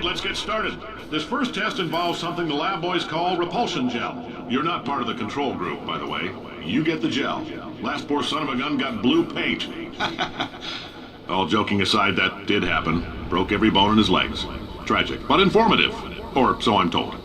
let's get started. This first test involves something the lab boys call repulsion gel. You're not part of the control group, by the way. You get the gel. Last poor son of a gun got blue paint. All joking aside, that did happen. Broke every bone in his legs. Tragic, but informative. Or so I'm told.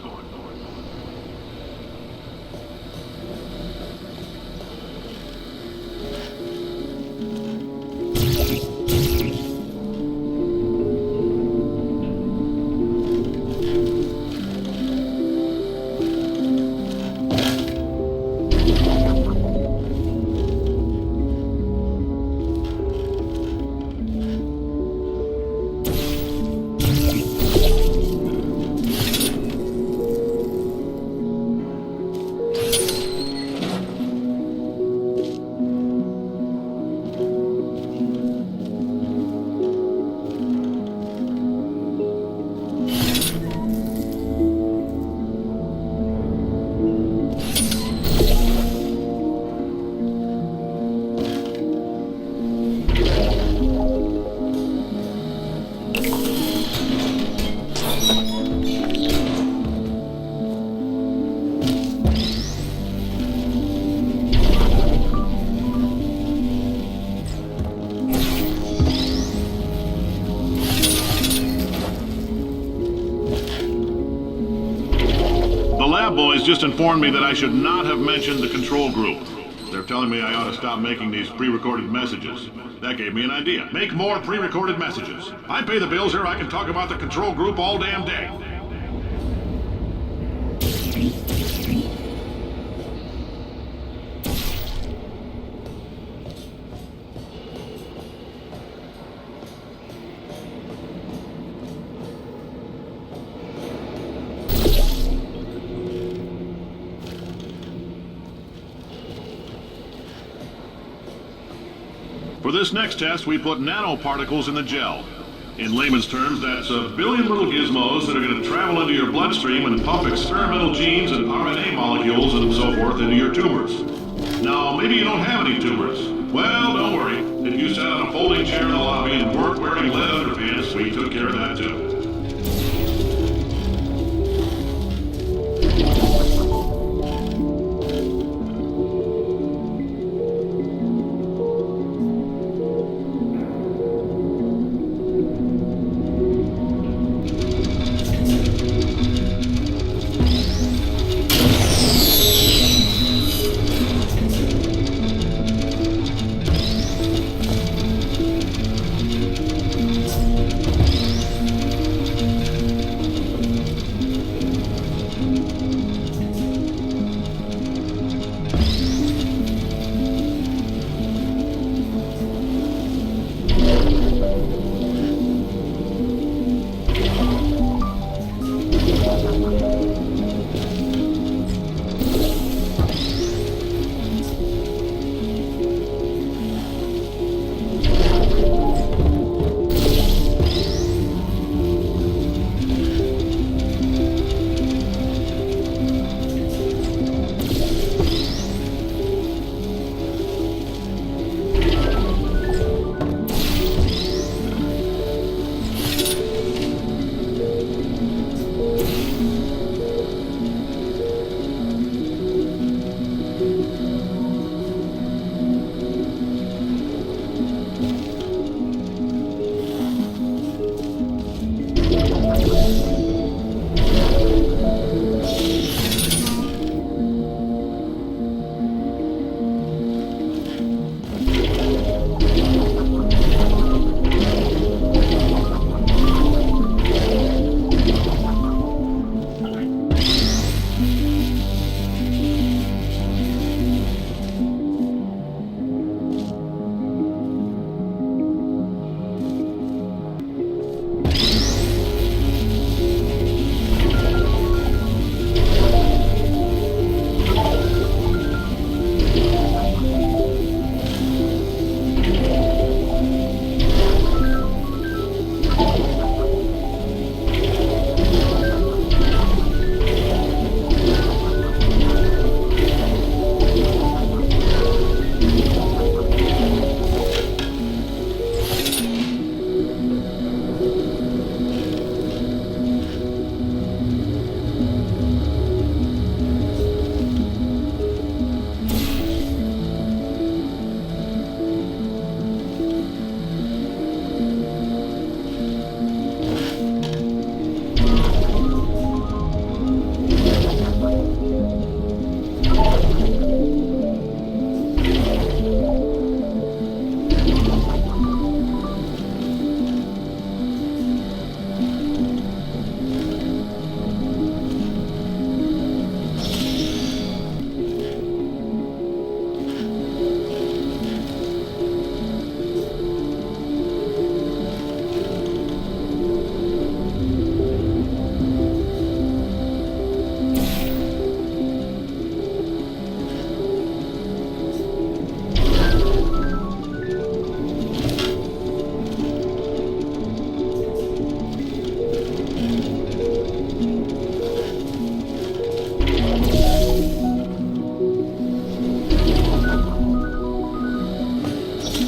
Boys just informed me that I should not have mentioned the control group. They're telling me I ought to stop making these pre-recorded messages. That gave me an idea. Make more pre-recorded messages. I pay the bills here, I can talk about the control group all damn day. For this next test, we put nanoparticles in the gel. In layman's terms, that's a billion little gizmos that are going to travel into your bloodstream and pump experimental genes and RNA molecules and so forth into your tumors. Now, maybe you don't have any tumors. Well, don't worry. If you sat on a folding chair in the lobby and weren't wearing lead underpants, we took care of that too.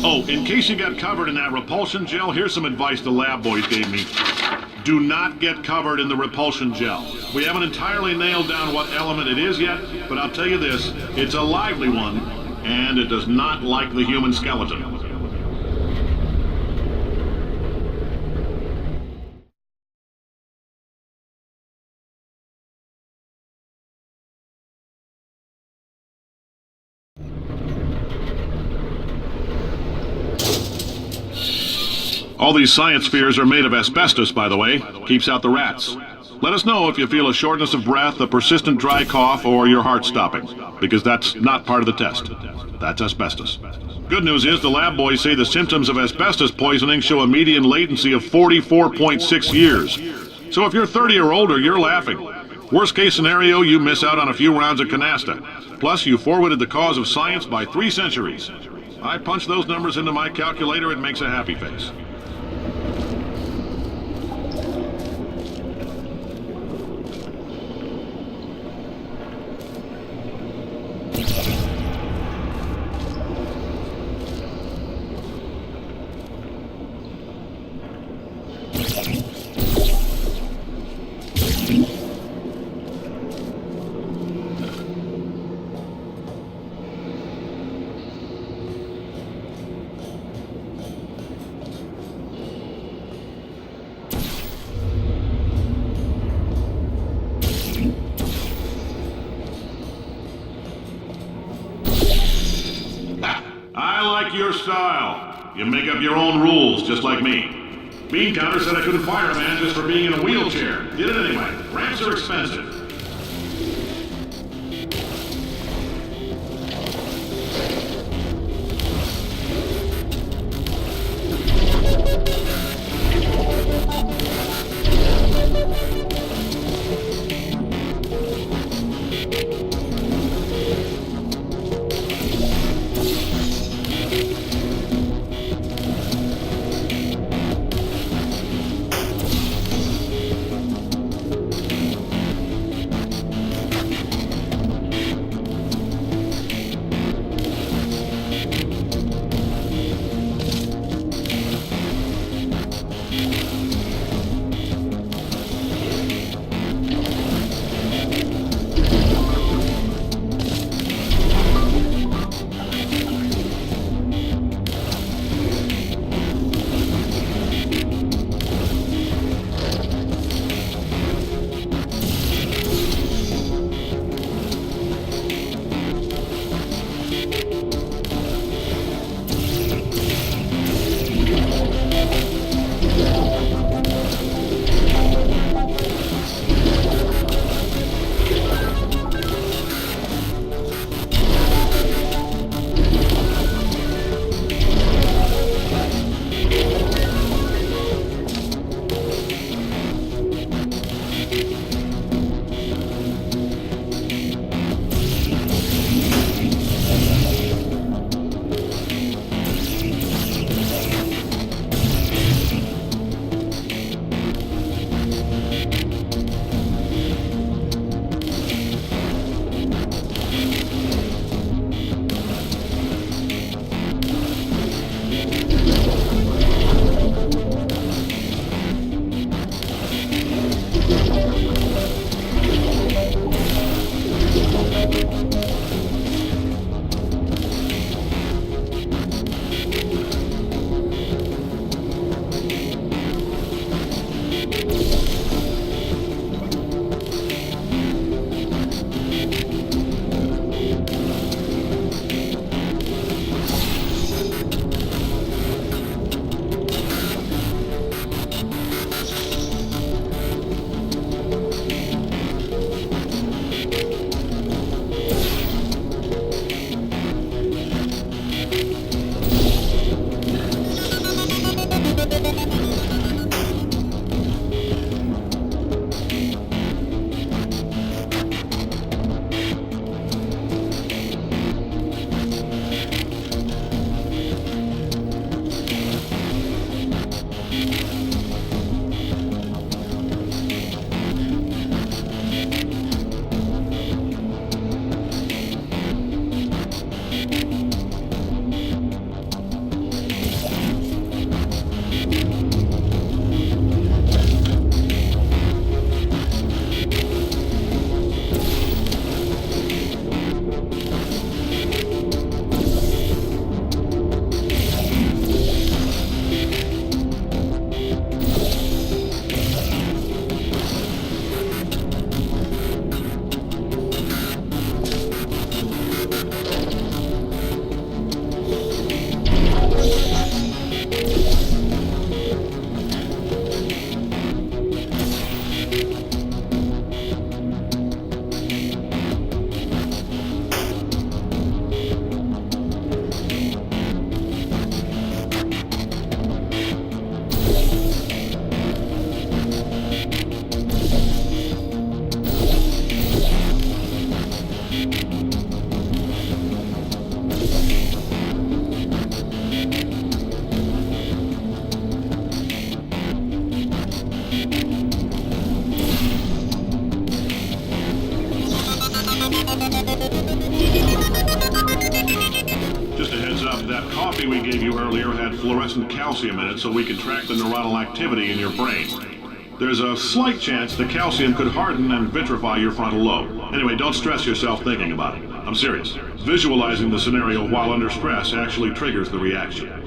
Oh, in case you got covered in that repulsion gel, here's some advice the lab boys gave me. Do not get covered in the repulsion gel. We haven't entirely nailed down what element it is yet, but I'll tell you this, it's a lively one, and it does not like the human skeleton. All these science spheres are made of asbestos, by the way. Keeps out the rats. Let us know if you feel a shortness of breath, a persistent dry cough, or your heart stopping, because that's not part of the test. That's asbestos. Good news is the lab boys say the symptoms of asbestos poisoning show a median latency of 44.6 years. So if you're 30 or older, you're laughing. Worst case scenario, you miss out on a few rounds of canasta. Plus, you forwarded the cause of science by 3 centuries. I punch those numbers into my calculator, it makes a happy face. I like your style. You make up your own rules, just like me. Bean Counter said I couldn't fire a man just for being in a wheelchair. Did it anyway. Ramps are expensive. coffee we gave you earlier had fluorescent calcium in it so we could track the neuronal activity in your brain. There's a slight chance the calcium could harden and vitrify your frontal lobe. Anyway, don't stress yourself thinking about it. I'm serious. Visualizing the scenario while under stress actually triggers the reaction.